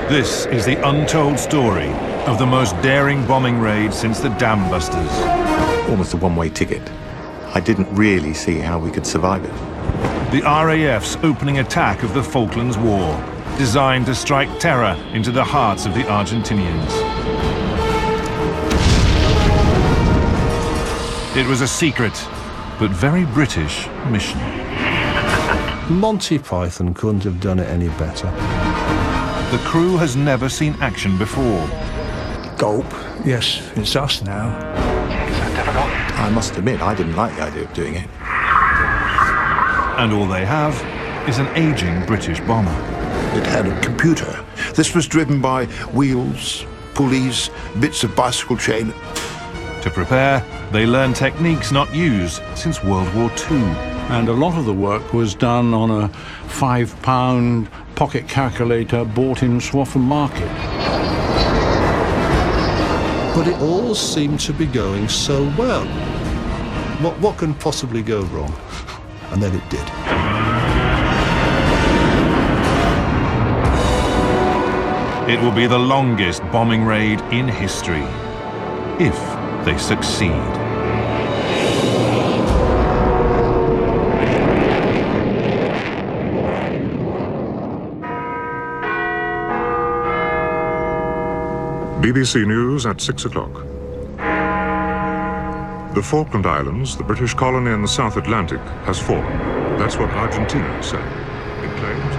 This is the untold story of the most daring bombing raid since the Dam Busters. Almost a one-way ticket. I didn't really see how we could survive it. The RAF's opening attack of the Falklands War, designed to strike terror into the hearts of the Argentinians. It was a secret, but very British mission. Monty Python couldn't have done it any better. The crew has never seen action before. Gulp. Yes, it's us now. I must admit, I didn't like the idea of doing it. And all they have is an aging British bomber. It had a computer. This was driven by wheels, pulleys, bits of bicycle chain. To prepare, they learn techniques not used since World War II. And a lot of the work was done on a £5 pocket calculator bought in Swaffham Market. But it all seemed to be going so well. What can possibly go wrong? And then it did. It will be the longest bombing raid in history, if they succeed. BBC News at 6 o'clock. The Falkland Islands, the British colony in the South Atlantic, has fallen. That's what Argentina said. It claims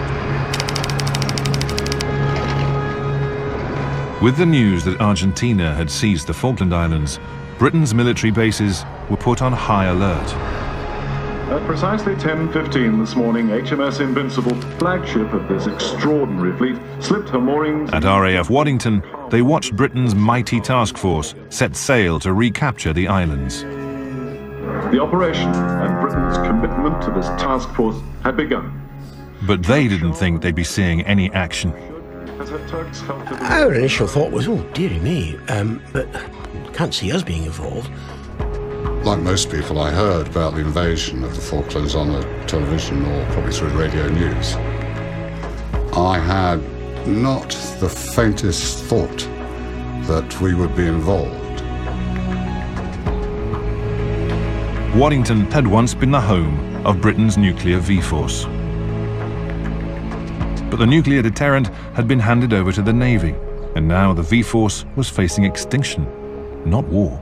With the news that Argentina had seized the Falkland Islands, Britain's military bases were put on high alert. At precisely 10:15 this morning, HMS Invincible, flagship of this extraordinary fleet, slipped her moorings. At RAF Waddington, they watched Britain's mighty task force set sail to recapture the islands. The operation and Britain's commitment to this task force had begun. But they didn't think they'd be seeing any action. Our initial thought was, oh, dearie me, but can't see us being involved. Like most people, I heard about the invasion of the Falklands on the television or probably through radio news. I had not the faintest thought that we would be involved. Waddington had once been the home of Britain's nuclear V-force. But the nuclear deterrent had been handed over to the Navy, and now the V-force was facing extinction, not war.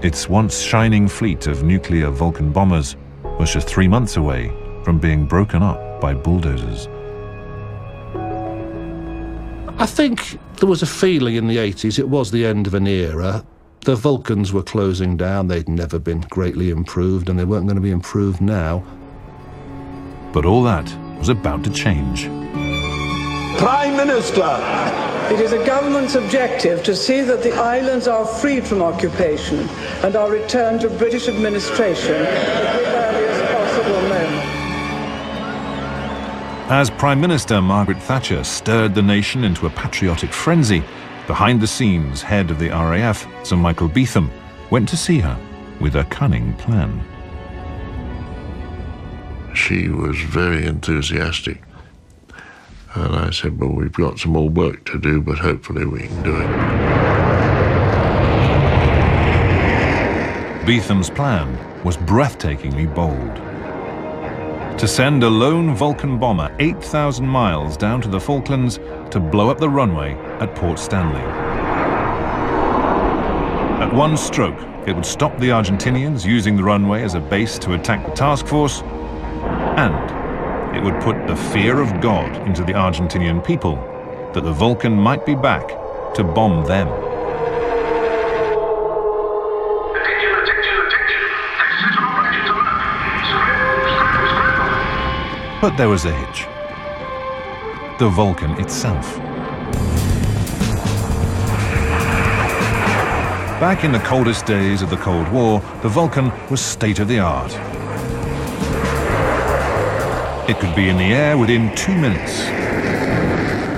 Its once shining fleet of nuclear Vulcan bombers was just 3 months away from being broken up by bulldozers. I think there was a feeling in the 80s it was the end of an era. The Vulcans were closing down, they'd never been greatly improved, and they weren't going to be improved now. But all that was about to change. Prime Minister! It is a government's objective to see that the islands are freed from occupation and are returned to British administration at the earliest possible moment. As Prime Minister Margaret Thatcher stirred the nation into a patriotic frenzy, behind the scenes, head of the RAF, Sir Michael Beetham, went to see her with a cunning plan. She was very enthusiastic. And I said, well, we've got some more work to do, but hopefully we can do it. Beetham's plan was breathtakingly bold. To send a lone Vulcan bomber 8,000 miles down to the Falklands to blow up the runway at Port Stanley. At one stroke, it would stop the Argentinians using the runway as a base to attack the task force, and it would put the fear of God into the Argentinian people that the Vulcan might be back to bomb them. But there was a hitch. The Vulcan itself. Back in the coldest days of the Cold War, the Vulcan was state-of-the-art. It could be in the air within 2 minutes,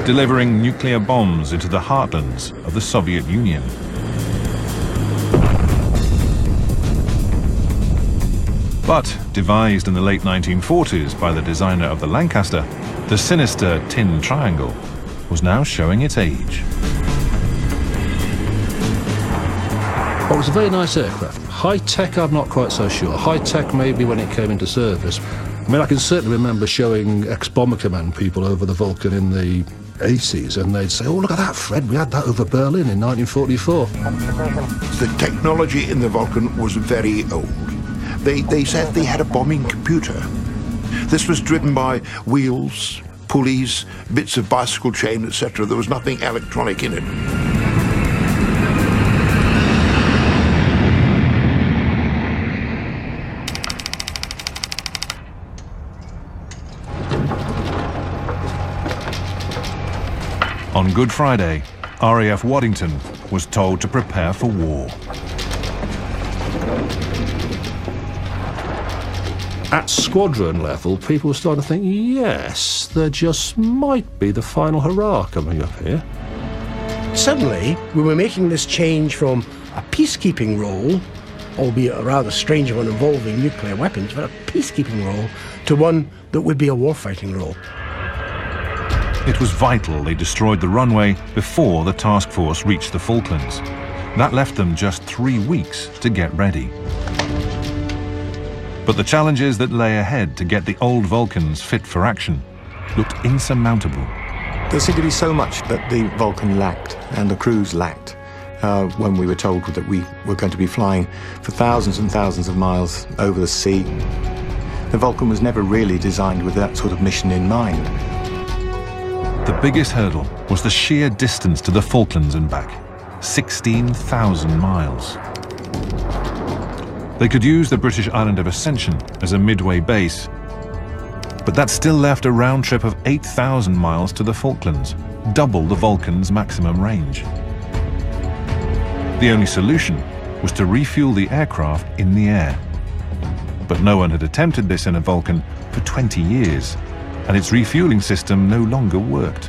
delivering nuclear bombs into the heartlands of the Soviet Union. But, devised in the late 1940s by the designer of the Lancaster, the sinister tin triangle was now showing its age. Well, it was a very nice aircraft. High-tech, I'm not quite so sure. High-tech maybe when it came into service. I mean, I can certainly remember showing ex-Bomber Command people over the Vulcan in the 80s, and they'd say, oh, look at that, Fred, we had that over Berlin in 1944. The technology in the Vulcan was very old. They said they had a bombing computer. This was driven by wheels, pulleys, bits of bicycle chain, etc. There was nothing electronic in it. On Good Friday, RAF Waddington was told to prepare for war. At squadron level, people were starting to think, yes, there just might be the final hurrah coming up here. Suddenly, we were making this change from a peacekeeping role, albeit a rather strange one involving nuclear weapons, but a peacekeeping role, to one that would be a warfighting role. It was vital they destroyed the runway before the task force reached the Falklands. That left them just 3 weeks to get ready. But the challenges that lay ahead to get the old Vulcans fit for action looked insurmountable. There seemed to be so much that the Vulcan lacked and the crews lacked when we were told that we were going to be flying for thousands and thousands of miles over the sea. The Vulcan was never really designed with that sort of mission in mind. The biggest hurdle was the sheer distance to the Falklands and back, 16,000 miles. They could use the British island of Ascension as a midway base, but that still left a round trip of 8,000 miles to the Falklands, double the Vulcan's maximum range. The only solution was to refuel the aircraft in the air. But no one had attempted this in a Vulcan for 20 years. And its refueling system no longer worked.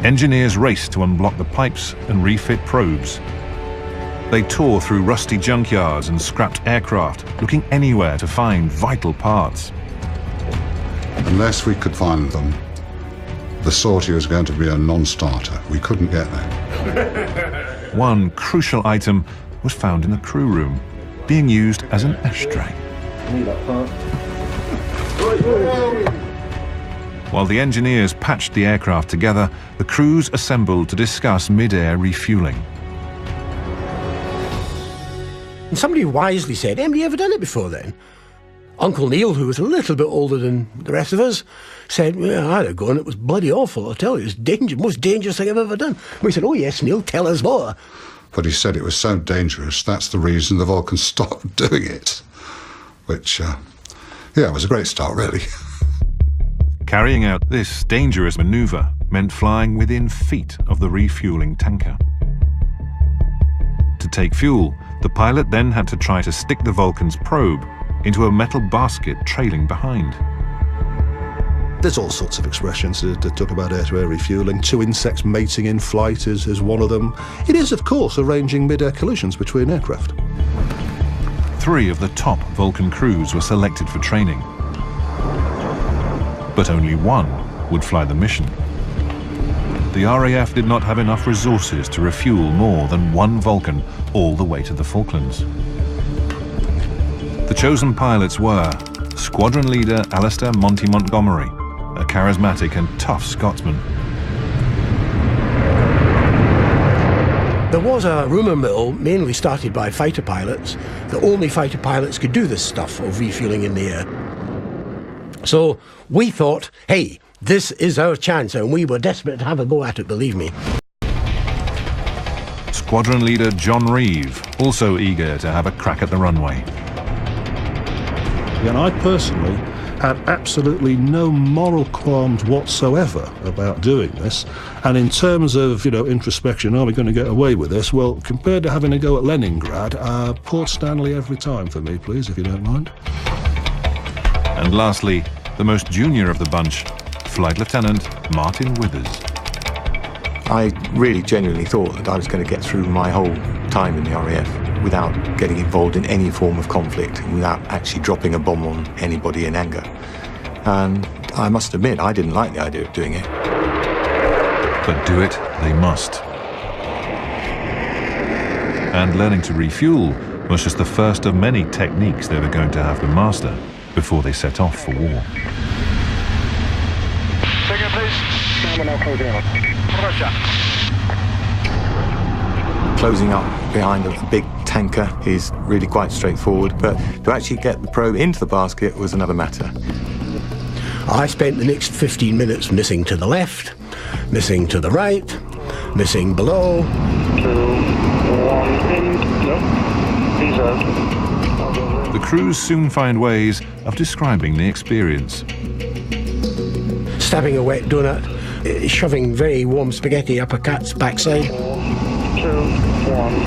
Engineers raced to unblock the pipes and refit probes. They tore through rusty junkyards and scrapped aircraft, looking anywhere to find vital parts. Unless we could find them, the sortie was going to be a non-starter. We couldn't get there. One crucial item was found in the crew room, being used as an ashtray. While the engineers patched the aircraft together, the crews assembled to discuss mid-air refueling. And somebody wisely said, have you ever done it before then? Uncle Neil, who was a little bit older than the rest of us, said, well, I had a go and it was bloody awful, I tell you, it's most dangerous thing I've ever done. And we said, oh yes, Neil, tell us more. But he said it was so dangerous, that's the reason the Vulcan stopped doing it. Which, yeah, it was a great start, really. Carrying out this dangerous maneuver meant flying within feet of the refueling tanker. To take fuel, the pilot then had to try to stick the Vulcan's probe into a metal basket trailing behind. There's all sorts of expressions to talk about air-to-air refueling. Two insects mating in flight is one of them. It is, of course, arranging mid-air collisions between aircraft. 3 of the top Vulcan crews were selected for training. But only 1 would fly the mission. The RAF did not have enough resources to refuel more than 1 Vulcan all the way to the Falklands. The chosen pilots were Squadron Leader Alistair Monty Montgomery, a charismatic and tough Scotsman. There was a rumour mill, mainly started by fighter pilots, that only fighter pilots could do this stuff of refueling in the air. So we thought, hey, this is our chance, and we were desperate to have a go at it, believe me. Squadron Leader John Reeve, also eager to have a crack at the runway. And I personally had absolutely no moral qualms whatsoever about doing this. And in terms of, introspection, are we going to get away with this? Well, compared to having a go at Leningrad, Port Stanley every time for me, please, if you don't mind. And lastly, the most junior of the bunch, Flight Lieutenant Martin Withers. I really genuinely thought that I was going to get through my whole time in the RAF. without getting involved in any form of conflict, without actually dropping a bomb on anybody in anger. And I must admit, I didn't like the idea of doing it. But do it they must. And learning to refuel was just the first of many techniques they were going to have to master before they set off for war. Figure, please. We're now closing out. Roger. Closing up behind a big tanker is really quite straightforward, but to actually get the probe into the basket was another matter. I spent the next 15 minutes missing to the left, missing to the right, missing below. 2, 1, in. No. The crews soon find ways of describing the experience. Stabbing a wet donut, shoving very warm spaghetti up a cat's backside. 2, 1.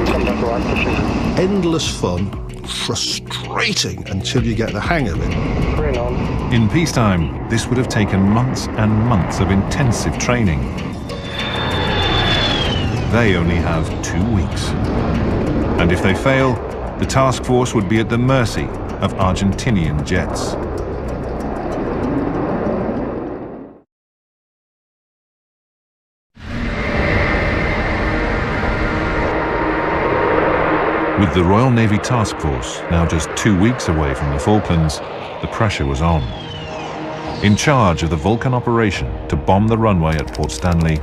Come back right, pushing. Endless fun, frustrating until you get the hang of it. Bring on. In peacetime, this would have taken months and months of intensive training. They only have 2 weeks. And if they fail, the task force would be at the mercy of Argentinian jets. With the Royal Navy Task Force now just 2 weeks away from the Falklands, the pressure was on. In charge of the Vulcan operation to bomb the runway at Port Stanley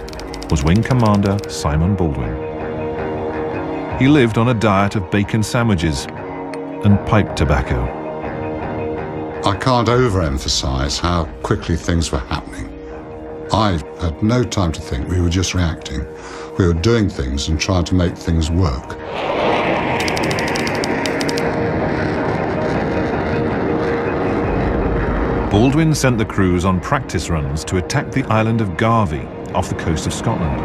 was Wing Commander Simon Baldwin. He lived on a diet of bacon sandwiches and pipe tobacco. I can't overemphasize how quickly things were happening. I had no time to think. We were just reacting. We were doing things and trying to make things work. Baldwin sent the crews on practice runs to attack the island of Garvey off the coast of Scotland.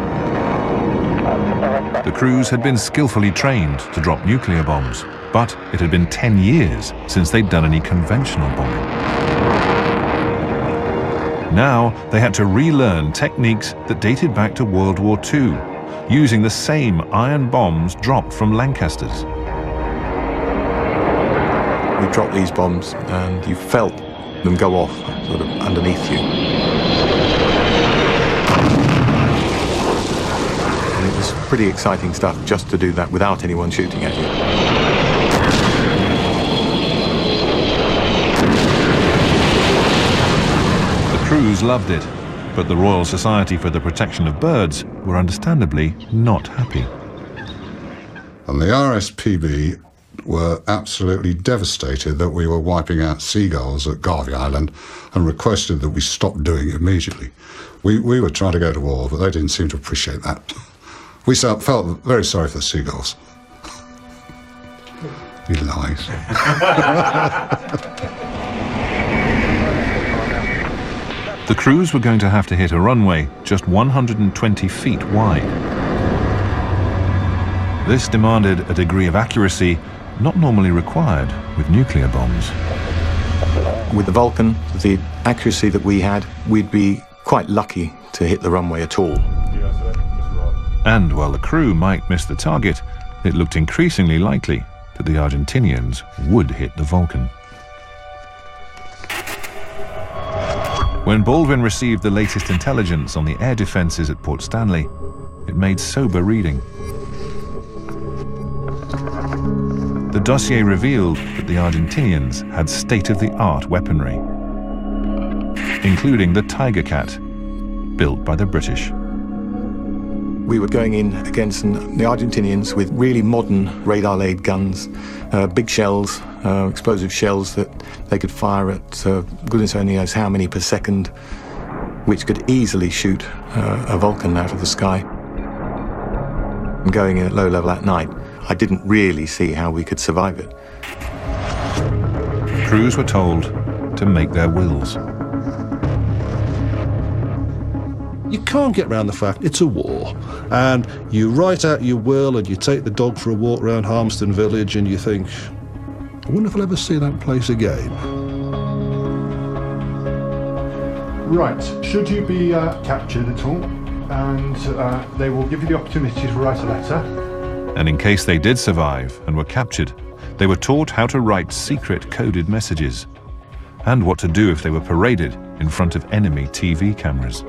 The crews had been skillfully trained to drop nuclear bombs, but it had been 10 years since they'd done any conventional bombing. Now they had to relearn techniques that dated back to World War II, using the same iron bombs dropped from Lancasters. We dropped these bombs and you felt them go off sort of underneath you. And it was pretty exciting stuff just to do that without anyone shooting at you. The crews loved it, but the Royal Society for the Protection of Birds were understandably not happy. And the RSPB were absolutely devastated that we were wiping out seagulls at Garvey Island and requested that we stop doing it immediately. We were trying to go to war, but they didn't seem to appreciate that. We felt very sorry for the seagulls. You lies. The crews were going to have to hit a runway just 120 feet wide. This demanded a degree of accuracy not normally required with nuclear bombs. With the Vulcan, the accuracy that we had, we'd be quite lucky to hit the runway at all. And while the crew might miss the target, it looked increasingly likely that the Argentinians would hit the Vulcan. When Baldwin received the latest intelligence on the air defences at Port Stanley, it made sober reading. The dossier revealed that the Argentinians had state-of-the-art weaponry, including the Tiger Cat, built by the British. We were going in against the Argentinians with really modern radar-laid guns, big shells, explosive shells that they could fire at goodness only knows how many per second, which could easily shoot a Vulcan out of the sky. And going in at low level at night, I didn't really see how we could survive it. Crews were told to make their wills. You can't get around the fact it's a war, and you write out your will and you take the dog for a walk around Harmston Village and you think, I wonder if I'll ever see that place again. Right, should you be captured at all, and they will give you the opportunity to write a letter, And in case they did survive and were captured, they were taught how to write secret coded messages and what to do if they were paraded in front of enemy TV cameras.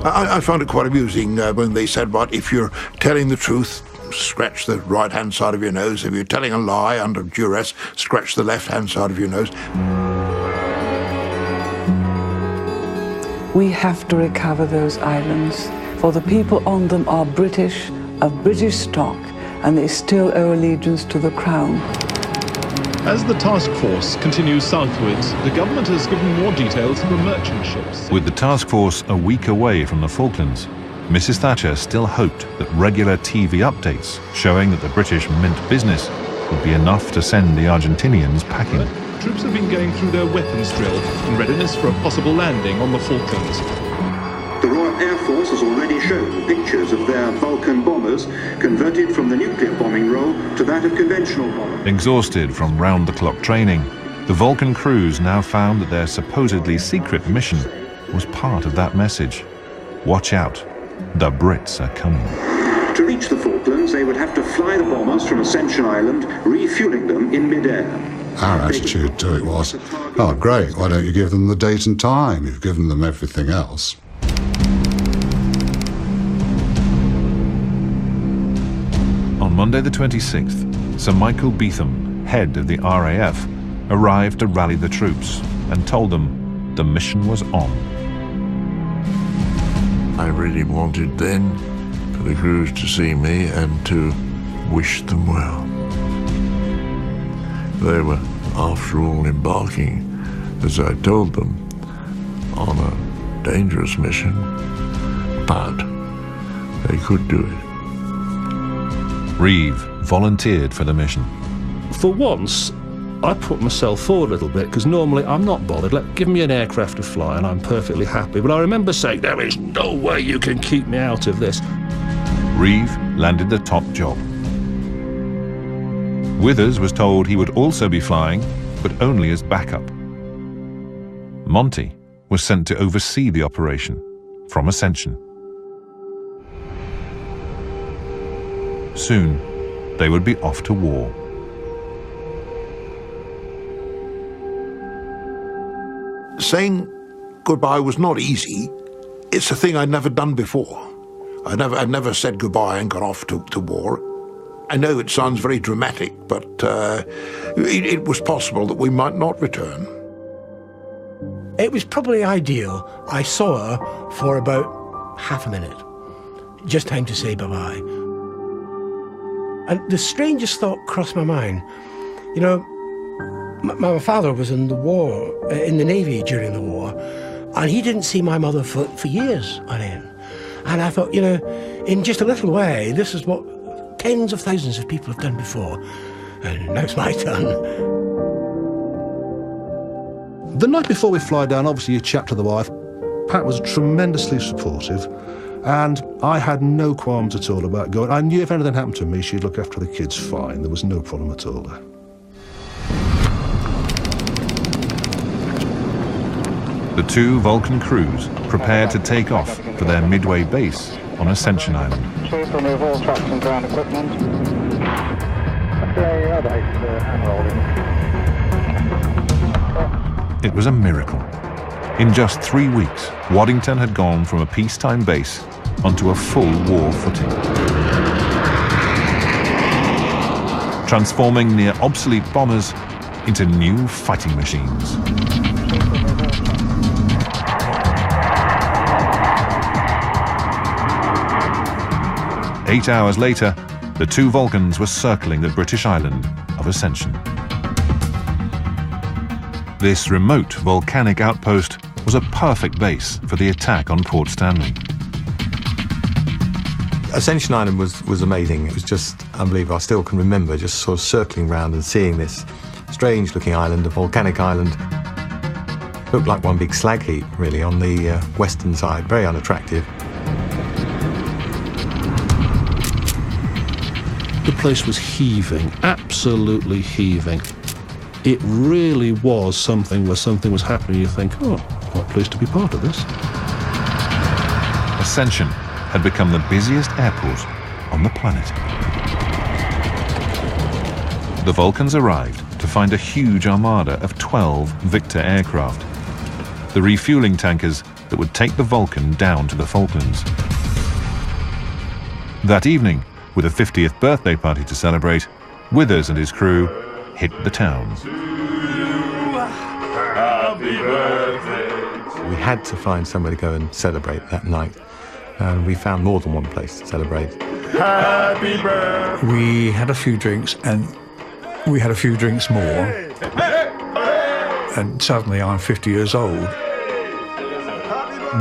I found it quite amusing when they said, "But if you're telling the truth, scratch the right-hand side of your nose. If you're telling a lie under duress, scratch the left-hand side of your nose." We have to recover those islands, for the people on them are British, of British stock, and they still owe allegiance to the Crown. As the task force continues southwards, the government has given more details of the merchant ships. With the task force a week away from the Falklands, Mrs. Thatcher still hoped that regular TV updates showing that the British meant business would be enough to send the Argentinians packing. Troops have been going through their weapons drill in readiness for a possible landing on the Falklands. The Royal Air Force has already shown pictures of their Vulcan bombers converted from the nuclear bombing role to that of conventional bombers. Exhausted from round-the-clock training, the Vulcan crews now found that their supposedly secret mission was part of that message. Watch out, the Brits are coming. To reach the Falklands, they would have to fly the bombers from Ascension Island, refueling them in mid-air. Our attitude to it was, oh great, why don't you give them the date and time? You've given them everything else. On Monday the 26th, Sir Michael Beetham, head of the RAF, arrived to rally the troops and told them the mission was on. I really wanted then for the crews to see me and to wish them well. They were, after all, embarking, as I told them, on a dangerous mission, but they could do it. Reeve volunteered for the mission. For once, I put myself forward a little bit, because normally I'm not bothered. Give me an aircraft to fly and I'm perfectly happy. But I remember saying, there is no way you can keep me out of this. Reeve landed the top job. Withers was told he would also be flying, but only as backup. Monty was sent to oversee the operation from Ascension. Soon, they would be off to war. Saying goodbye was not easy. It's a thing I'd never done before. I'd never said goodbye and gone off to war. I know it sounds very dramatic, but it was possible that we might not return. It was probably ideal. I saw her for about half a minute. Just time to say bye-bye. And the strangest thought crossed my mind. You know, my father was in the war, in the Navy during the war, and he didn't see my mother for years on end. And I thought, you know, in just a little way, this is what tens of thousands of people have done before, and now it's my turn. The night before we fly down, obviously you chat to the wife. Pat was tremendously supportive, and I had no qualms at all about going. I knew if anything happened to me, she'd look after the kids fine. There was no problem at all there. The two Vulcan crews prepared to take off for their midway base on Ascension Island. Please remove all trucks and ground equipment. It was a miracle. In just 3 weeks, Waddington had gone from a peacetime base onto a full war footing, transforming near obsolete bombers into new fighting machines. Eight hours later, the two Vulcans were circling the British island of Ascension. This remote volcanic outpost was a perfect base for the attack on Port Stanley. Ascension Island was amazing. It was just unbelievable. I still can remember just sort of circling around and seeing this strange-looking island, a volcanic island. Looked like one big slag heap, really, on the western side. Very unattractive. The place was heaving, absolutely heaving. It really was something where something was happening. You think, oh, quite pleased to be part of this. Ascension had become the busiest airport on the planet. The Vulcans arrived to find a huge armada of 12 Victor aircraft, the refueling tankers that would take the Vulcan down to the Falklands. That evening, with a 50th birthday party to celebrate, Withers and his crew hit the town. Happy birthday. We had to find somewhere to go and celebrate that night, and we found more than one place to celebrate. Happy birthday. We had a few drinks, and we had a few drinks more, and suddenly I'm 50 years old.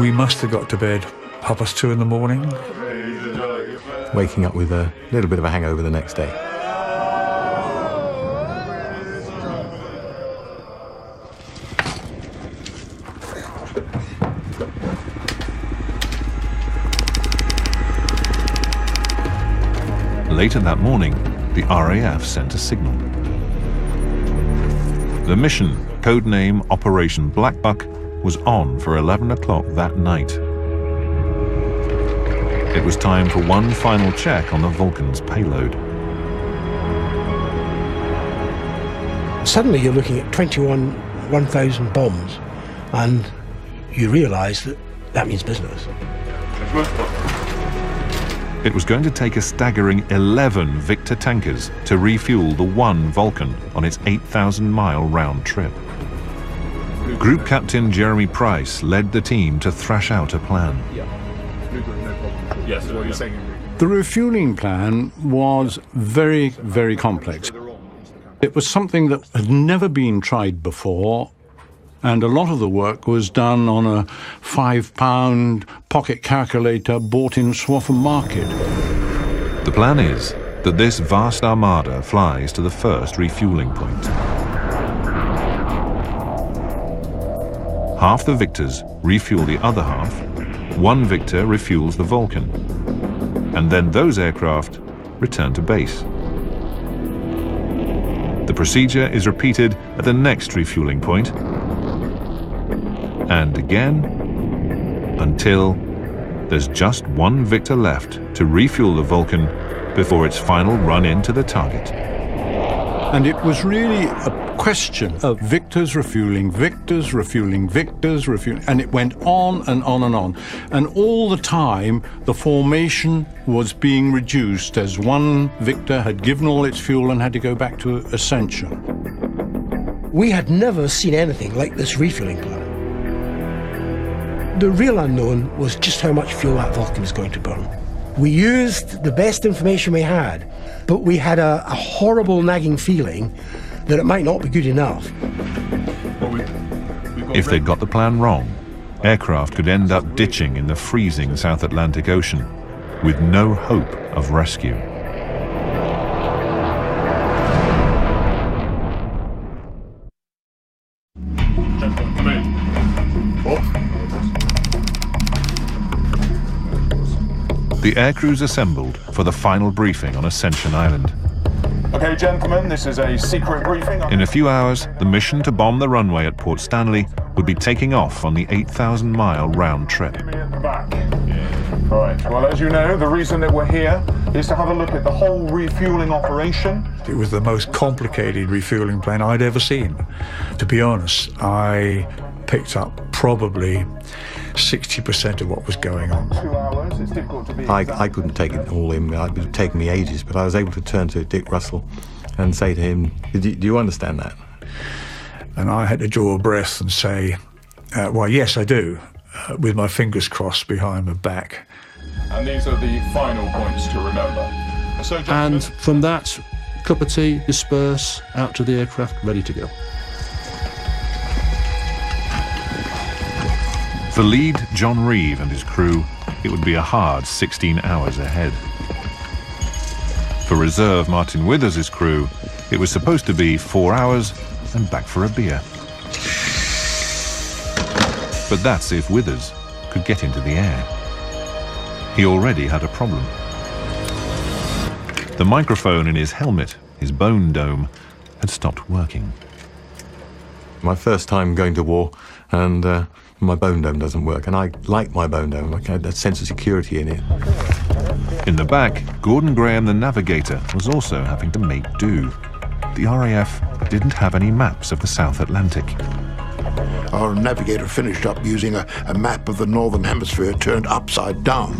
We must have got to bed 2:30 in the morning. Waking up with a little bit of a hangover the next day. Later that morning, the RAF sent a signal. The mission, codename Operation Blackbuck, was on for 11 o'clock that night. It was time for one final check on the Vulcan's payload. Suddenly you're looking at 1,000 bombs, and you realise that that means business. It was going to take a staggering 11 Victor tankers to refuel the one Vulcan on its 8,000-mile round trip. Group Captain Jeremy Price led the team to thrash out a plan. Yes, what you're saying. The refueling plan was very, very complex. It was something that had never been tried before, and a lot of the work was done on a 5-pound pocket calculator bought in Swaffham Market. The plan is that this vast armada flies to the first refueling point. Half the Victors refuel the other half, one Victor refuels the Vulcan, and then those aircraft return to base. The procedure is repeated at the next refueling point, and again, until there's just one Victor left to refuel the Vulcan before its final run into the target. And it was really a question of Victors refueling, Victors refueling, Victors refueling, and it went on and on and on. And all the time, the formation was being reduced as one Victor had given all its fuel and had to go back to ascension. We had never seen anything like this refueling plan. The real unknown was just how much fuel that Vulcan is going to burn. We used the best information we had, but we had a horrible nagging feeling that it might not be good enough. If they'd got the plan wrong, aircraft could end up ditching in the freezing South Atlantic Ocean with no hope of rescue. The aircrews assembled for the final briefing on Ascension Island. Okay, gentlemen, this is a secret briefing. In a few hours, the mission to bomb the runway at Port Stanley would be taking off on the 8,000-mile round trip. Right, well, as you know, the reason that we're here is to have a look at the whole refueling operation. It was the most complicated refueling plan I'd ever seen. To be honest, I picked up probably 60% of what was going on. 2 hours, it's difficult to be... I couldn't take it all in. It would have taken me ages, but I was able to turn to Dick Russell and say to him, do you understand that? And I had to draw a breath and say, well, yes, I do, with my fingers crossed behind my back. And these are the final points to remember. So, and from that, cup of tea, disperse, out to the aircraft, ready to go. For lead John Reeve and his crew, it would be a hard 16 hours ahead. For reserve Martin Withers' crew, it was supposed to be 4 hours and back for a beer. But that's if Withers could get into the air. He already had a problem. The microphone in his helmet, his bone dome, had stopped working. My first time going to war, and my bone dome doesn't work, and I like my bone dome. I had that sense of security in it. In the back, Gordon Graham, the navigator, was also having to make do. The RAF didn't have any maps of the South Atlantic. Our navigator finished up using a map of the Northern Hemisphere turned upside down.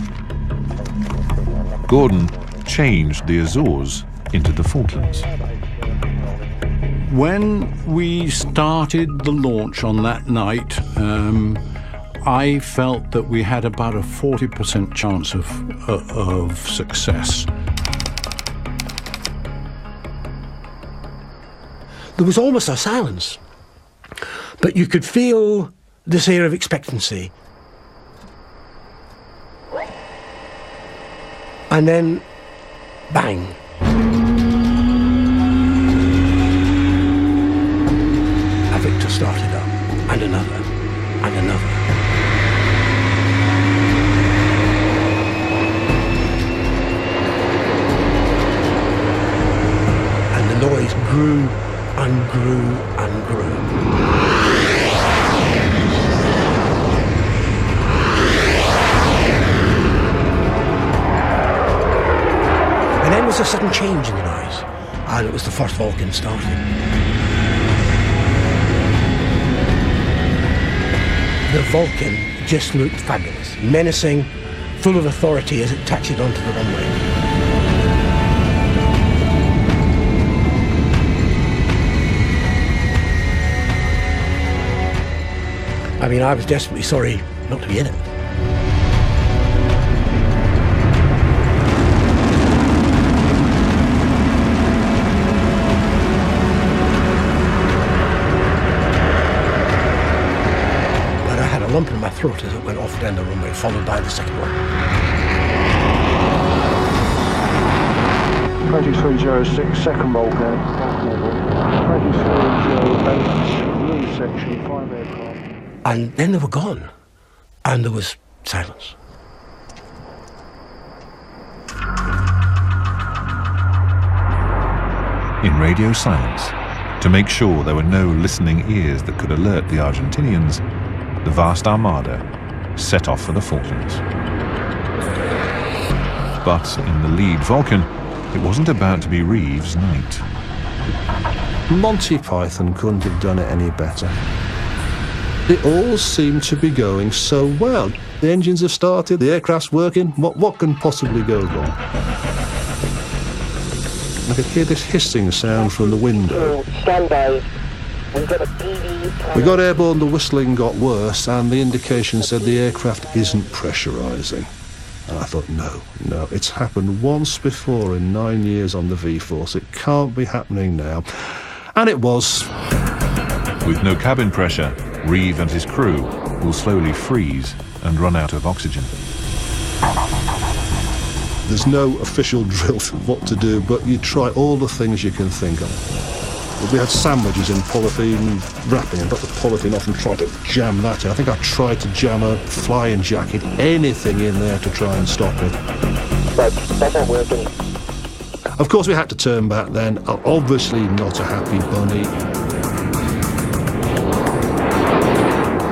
Gordon changed the Azores into the Falklands. When we started the launch on that night, I felt that we had about a 40% chance of success. There was almost a silence, but you could feel this air of expectancy. And then, bang. A Victor started up, and another, and another. And the noise grew and grew and grew. And then there was a sudden change in the noise, and it was the first Vulcan starting. The Vulcan just looked fabulous, menacing, full of authority as it taxied onto the runway. I mean, I was desperately sorry not to be in it. But I had a lump in my throat as it went off down the runway, followed by the second one. 2306, second Vulcan. 2308, blue section, 5 aircraft. And then they were gone, and there was silence. In radio silence, to make sure there were no listening ears that could alert the Argentinians, the vast armada set off for the Falklands. But in the lead Vulcan, it wasn't about to be Reeves' night. Monty Python couldn't have done it any better. It all seemed to be going so well. The engines have started, the aircraft's working. What can possibly go wrong? I could hear this hissing sound from the window. Stand by. We've got a PD. We got airborne, the whistling got worse, and the indication said the aircraft isn't pressurising. And I thought, no, it's happened once before in 9 years on the V-Force. It can't be happening now. And it was. With no cabin pressure, Reeve and his crew will slowly freeze and run out of oxygen. There's no official drill for what to do, but you try all the things you can think of. We had sandwiches in polythene wrapping and got the polythene off and tried to jam that in. I think I tried to jam a flying jacket, anything in there to try and stop it. But that's not working. Of course we had to turn back then. Obviously not a happy bunny.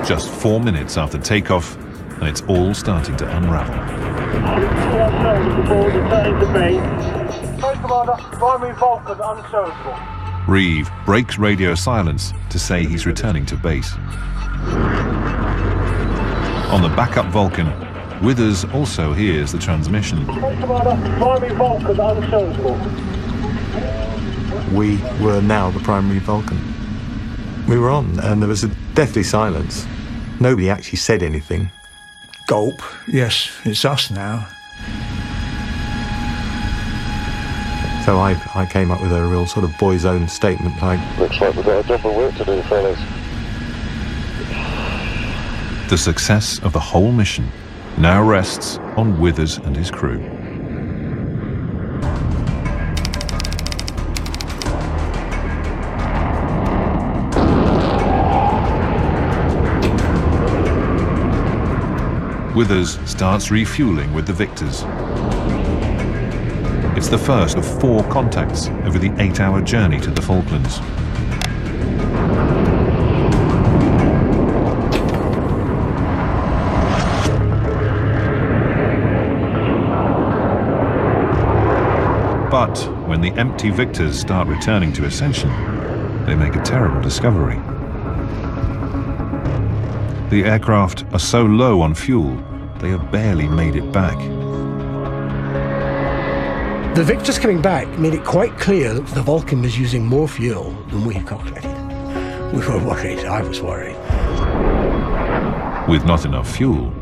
Just 4 minutes after takeoff, and it's all starting to unravel. First Commander, primary Vulcan unserviceable. Reeve breaks radio silence to say he's returning to base. On the backup Vulcan, Withers also hears the transmission. First Commander, primary Vulcan unserviceable. We were now the primary Vulcan. We were on, and there was a deathly silence. Nobody actually said anything. Gulp. Yes, it's us now. So I came up with a real sort of boy's own statement like, Looks like we've got a job of work to do, fellas. The success of the whole mission now rests on Withers and his crew. Withers starts refueling with the Victors. It's the first of 4 contacts over the 8-hour journey to the Falklands. the empty Victors start returning to Ascension, they make a terrible discovery. The aircraft are so low on fuel, they have barely made it back. The Victors coming back made it quite clear that the Vulcan was using more fuel than we had calculated. We were worried. I was worried. With not enough fuel,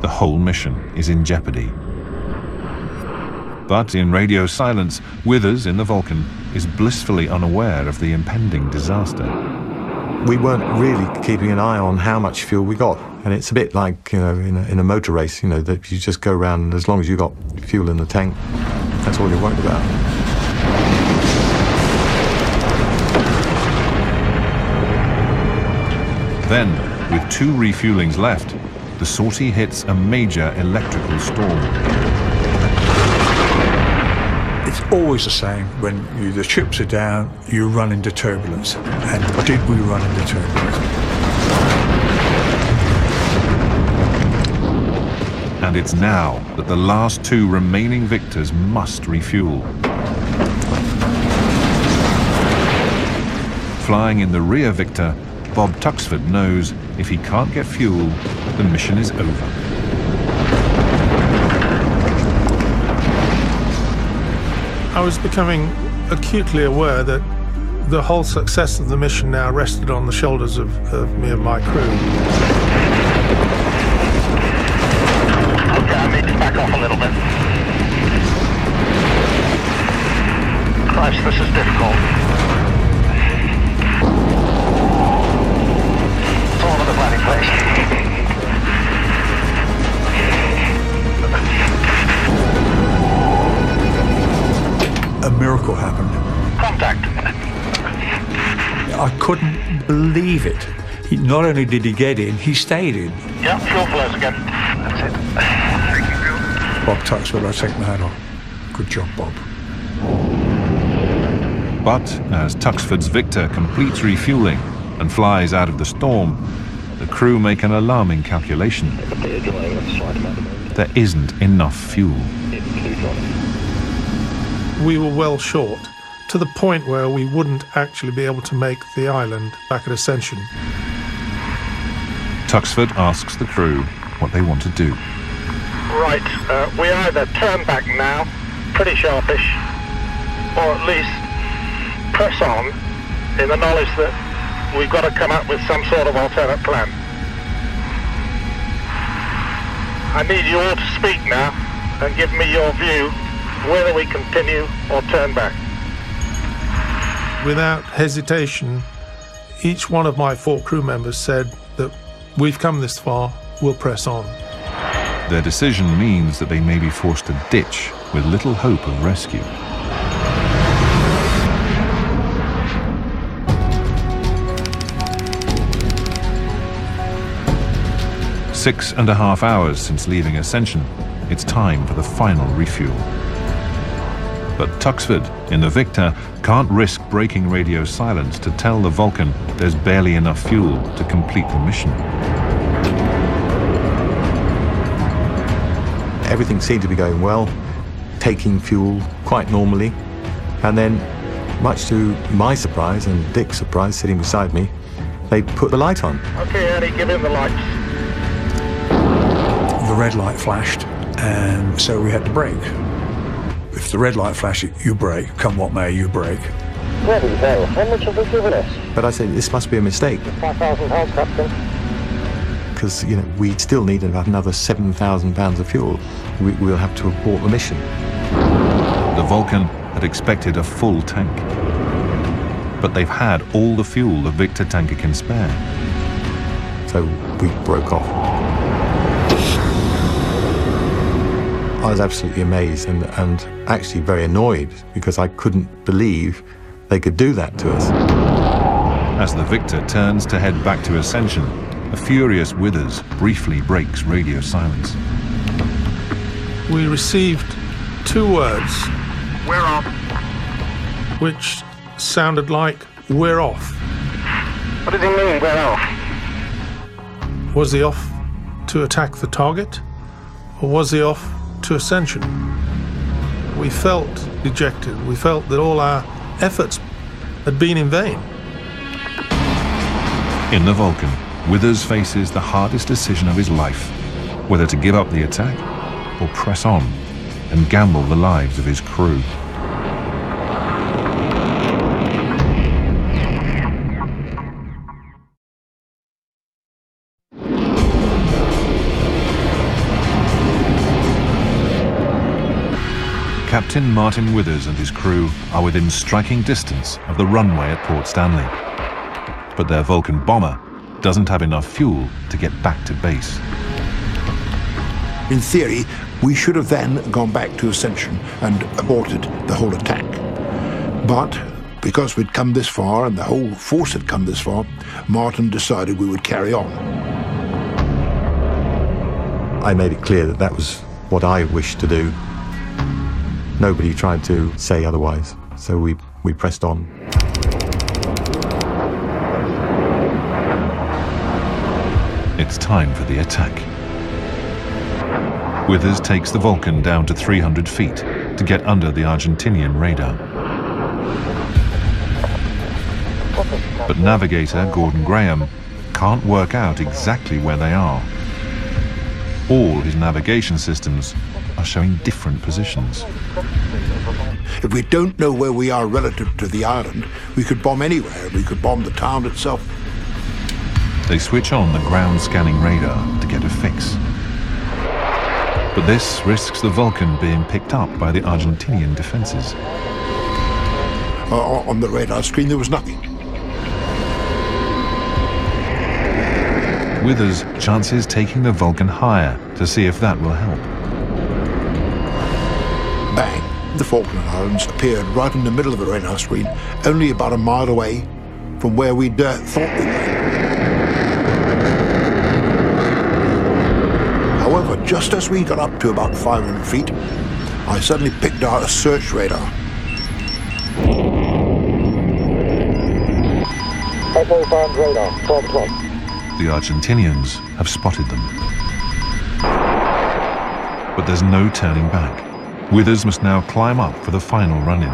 the whole mission is in jeopardy. But in radio silence, Withers in the Vulcan is blissfully unaware of the impending disaster. We weren't really keeping an eye on how much fuel we got. And it's a bit like, you know, in a motor race, you know, that you just go around and as long as you got fuel in the tank, that's all you're worried about. Then, with 2 refuelings left, the sortie hits a major electrical storm. It's always the same. When the ships are down, you run into turbulence. And did we run into turbulence? And it's now that the last 2 remaining Victors must refuel. Flying in the rear Victor, Bob Tuxford knows if he can't get fuel, the mission is over. I was becoming acutely aware that the whole success of the mission now rested on the shoulders of me and my crew. Okay, I need to back off a little bit. Christ, this is difficult. It's all over the bloody place. A miracle happened. Contact. I couldn't believe it. Not only did he get in, he stayed in. Yeah, fuel flows again. That's it. Thank you, Bill. Bob Tuxford, I take my hat off. Good job, Bob. But as Tuxford's Victor completes refueling and flies out of the storm, the crew make an alarming calculation. There isn't enough fuel. We were well short, to the point where we wouldn't actually be able to make the island back at Ascension. Tuxford asks the crew what they want to do. Right, we either turn back now, pretty sharpish, or at least press on in the knowledge that we've got to come up with some sort of alternate plan. I need you all to speak now and give me your view whether we continue or turn back. Without hesitation, each one of my 4 crew members said that we've come this far, we'll press on. Their decision means that they may be forced to ditch with little hope of rescue. Six and a half hours since leaving Ascension, it's time for the final refuel. But Tuxford, in the Victor, can't risk breaking radio silence to tell the Vulcan there's barely enough fuel to complete the mission. Everything seemed to be going well, taking fuel quite normally, and then, much to my surprise and Dick's surprise sitting beside me, they put the light on. Okay, Eddie, give him the lights. The red light flashed, and so we had to brake. If the red light flashes, you brake. Come what may, you brake. Bloody hell, how much have they given us? But I said, this must be a mistake. £5,000, Captain. Because, you know, we still need about another 7,000 pounds of fuel. We'll have to abort the mission. The Vulcan had expected a full tank. But they've had all the fuel the Victor tanker can spare. So we broke off. I was absolutely amazed and actually very annoyed because I couldn't believe they could do that to us. As the Victor turns to head back to Ascension, a furious Withers briefly breaks radio silence. We received 2 words. We're off. Which sounded like, we're off. What does he mean, we're off? Was he off to attack the target? Or was he off to Ascension? We felt dejected. We felt that all our efforts had been in vain. In the Vulcan, Withers faces the hardest decision of his life, whether to give up the attack or press on and gamble the lives of his crew. Captain Martin Withers and his crew are within striking distance of the runway at Port Stanley. But their Vulcan bomber doesn't have enough fuel to get back to base. In theory, we should have then gone back to Ascension and aborted the whole attack. But because we'd come this far and the whole force had come this far, Martin decided we would carry on. I made it clear that that was what I wished to do. Nobody tried to say otherwise, so we pressed on. It's time for the attack. Withers takes the Vulcan down to 300 feet to get under the Argentinian radar. But navigator Gordon Graham can't work out exactly where they are. All his navigation systems are showing different positions. If we don't know where we are relative to the island, we could bomb anywhere. We could bomb the town itself. They switch on the ground scanning radar to get a fix. But this risks the Vulcan being picked up by the Argentinian defenses. On the radar screen, there was nothing. Withers chances taking the Vulcan higher to see if that will help. Bang! The Falkland Islands appeared right in the middle of the radar screen, only about a mile away from where we'd thought we were. However, just as we got up to about 500 feet, I suddenly picked out a search radar. Echo found radar, 12 o'clock. The Argentinians have spotted them. But there's no turning back. Withers must now climb up for the final run-in.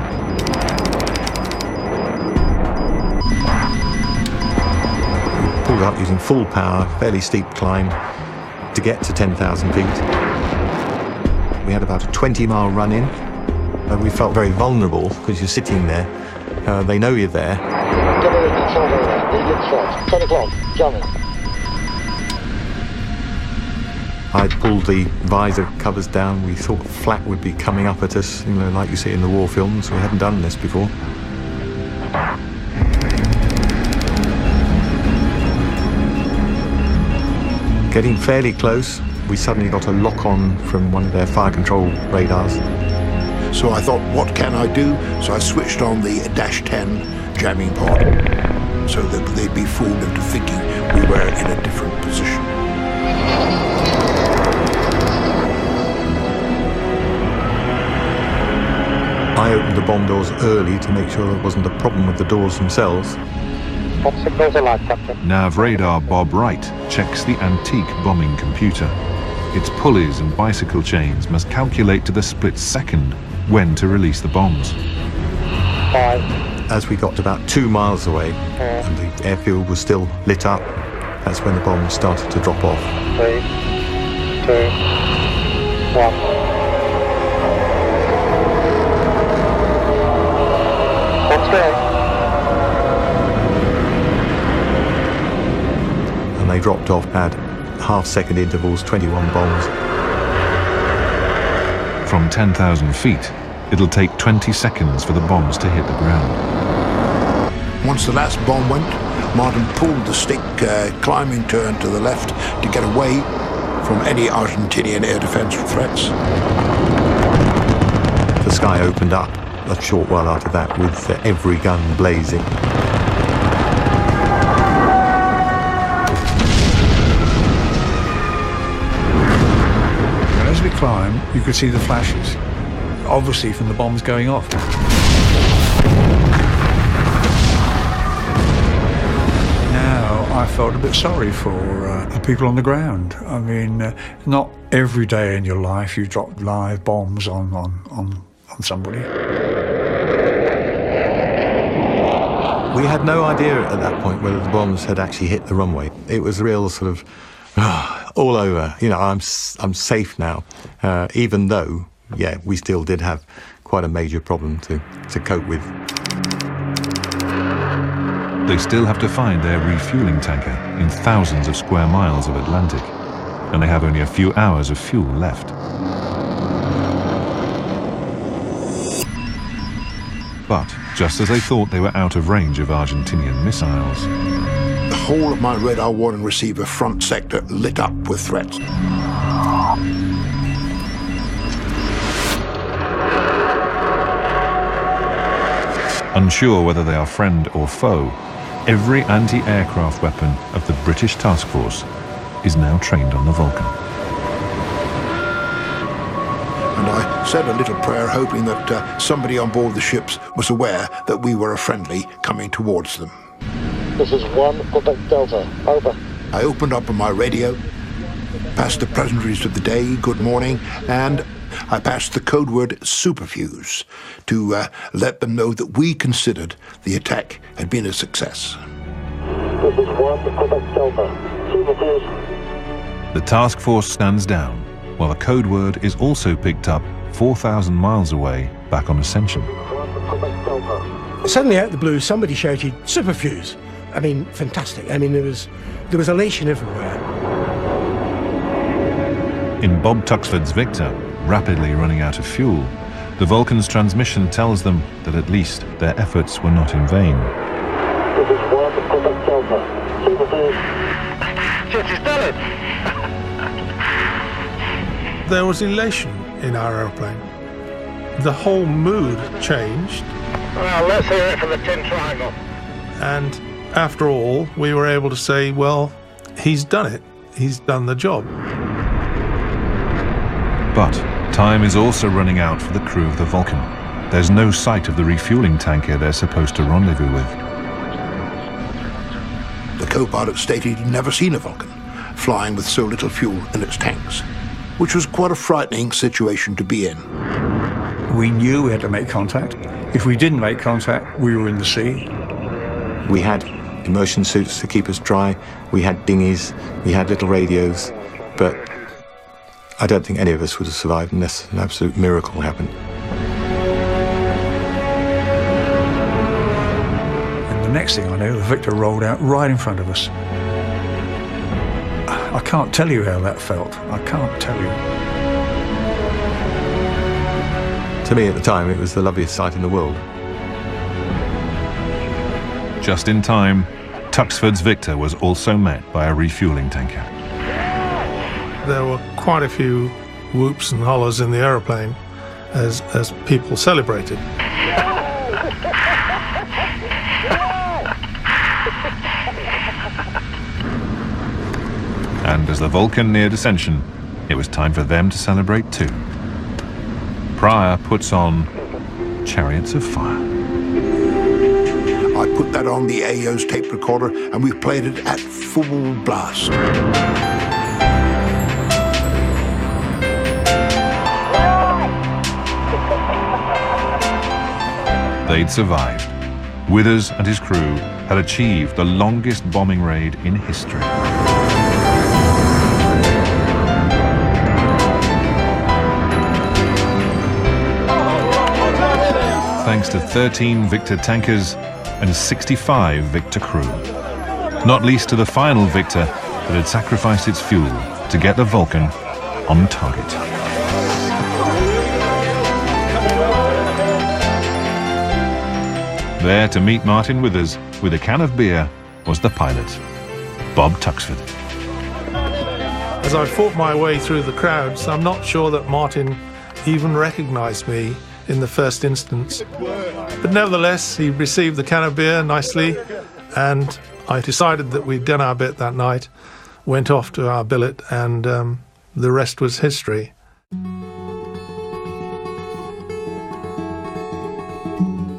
We pulled up using full power, fairly steep climb, to get to 10,000 feet. We had about a 20-mile run-in, and we felt very vulnerable because you're sitting there. They know you're there. 10 o'clock, jamming. I pulled the visor covers down. We thought flak would be coming up at us, like you see in the war films. We hadn't done this before. Getting fairly close, we suddenly got a lock-on from one of their fire control radars. So I thought, what can I do? So I switched on the -10 jamming pod, so that they'd be fooled into thinking we were in a different position. I opened the bomb doors early to make sure there wasn't a problem with the doors themselves. Top signals alive, Captain. Nav radar Bob Wright checks the antique bombing computer. Its pulleys and bicycle chains must calculate to the split second when to release the bombs. 5. As we got to about 2 miles away, and the airfield was still lit up, that's when the bombs started to drop off. 3, 2, 1. Bombs going. And they dropped off at half-second intervals, 21 bombs. From 10,000 feet, it'll take 20 seconds for the bombs to hit the ground. Once the last bomb went, Martin pulled the stick climbing turn to the left to get away from any Argentinian air defense threats. The sky opened up a short while after that with every gun blazing. And as we climbed, you could see the flashes, obviously from the bombs going off. I felt a bit sorry for the people on the ground. I mean, not every day in your life you drop live bombs on on somebody. We had no idea at that point whether the bombs had actually hit the runway. It was a real sort of, all over, you know, I'm safe now, even though, yeah, we still did have quite a major problem to cope with. They still have to find their refueling tanker in thousands of square miles of Atlantic, and they have only a few hours of fuel left. But just as they thought they were out of range of Argentinian missiles, the whole of my radar warning receiver front sector lit up with threats. unsure whether they are friend or foe, every anti-aircraft weapon of the British task force is now trained on the Vulcan. And I said a little prayer hoping that somebody on board the ships was aware that we were a friendly coming towards them. This is 1 Quebec Delta, over. I opened up on my radio, passed the pleasantries of the day, good morning, and I passed the code word superfuse to let them know that we considered the attack had been a success. This is 1 Quebec Delta, superfuse. The task force stands down, while the code word is also picked up 4,000 miles away back on Ascension. Suddenly out of the blue, somebody shouted, superfuse. I mean, fantastic. I mean, there was elation everywhere. In Bob Tuxford's Victor, rapidly running out of fuel, the Vulcan's transmission tells them that at least their efforts were not in vain. This is 1 Quebec Delta, superfuse. Yes, he's done it. There was elation in our aeroplane. The whole mood changed. Well, let's hear it from the Tin Triangle. And after all, we were able to say, well, he's done it. He's done the job. But time is also running out for the crew of the Vulcan. There's no sight of the refueling tanker they're supposed to rendezvous with. The co-pilot stated he'd never seen a Vulcan flying with so little fuel in its tanks, which was quite a frightening situation to be in. We knew we had to make contact. If we didn't make contact, we were in the sea. We had immersion suits to keep us dry, we had dinghies, we had little radios, but I don't think any of us would have survived unless an absolute miracle happened. And the next thing I knew, the Victor rolled out right in front of us. I can't tell you how that felt. I can't tell you. To me at the time, it was the loveliest sight in the world. Just in time, Tuxford's Victor was also met by a refueling tanker. There were quite a few whoops and hollers in the aeroplane as people celebrated. And as the Vulcan neared Ascension, it was time for them to celebrate too. Pryor puts on Chariots of Fire. I put that on the AO's tape recorder and we played it at full blast. They'd survived. Withers and his crew had achieved the longest bombing raid in history. Thanks to 13 Victor tankers and 65 Victor crew. Not least to the final Victor that had sacrificed its fuel to get the Vulcan on target. There to meet Martin Withers with a can of beer was the pilot, Bob Tuxford. As I fought my way through the crowds, I'm not sure that Martin even recognized me in the first instance. But nevertheless, he received the can of beer nicely, and I decided that we'd done our bit that night, went off to our billet, and the rest was history.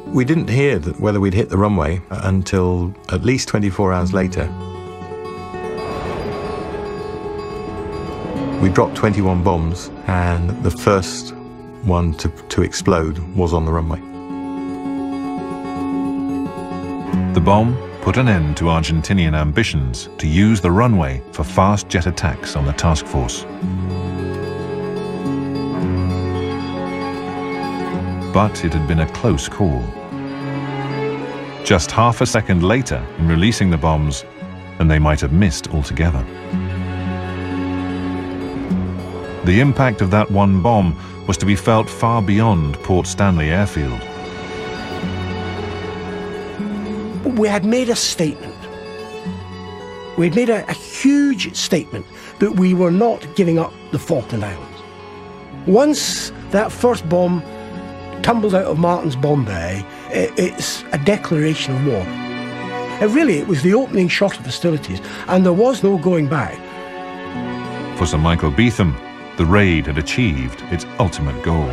We didn't hear whether we'd hit the runway until at least 24 hours later. We dropped 21 bombs, and the first one to explode was on the runway. The bomb put an end to Argentinian ambitions to use the runway for fast jet attacks on the task force. But it had been a close call. Just half a second later in releasing the bombs, and they might have missed altogether. The impact of that one bomb was to be felt far beyond Port Stanley airfield. We had made a statement. We had made a huge statement that we were not giving up the Falkland Islands. Once that first bomb tumbled out of Martin's bomb bay, it's a declaration of war. It was the opening shot of hostilities, and there was no going back. For Sir Michael Beetham, the raid had achieved its ultimate goal.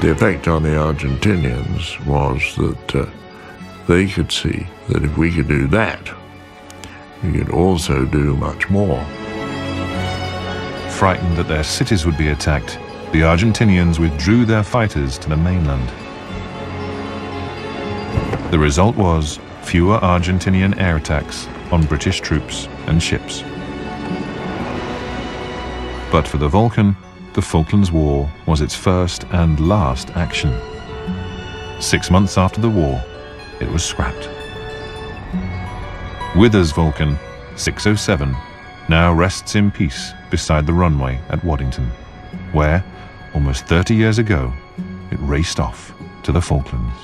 The effect on the Argentinians was that they could see that if we could do that, we could also do much more. Frightened that their cities would be attacked, the Argentinians withdrew their fighters to the mainland. The result was fewer Argentinian air attacks on British troops and ships. But for the Vulcan, the Falklands War was its first and last action. 6 months after the war, it was scrapped. Withers' Vulcan 607 now rests in peace beside the runway at Waddington, where, almost 30 years ago, it raced off to the Falklands.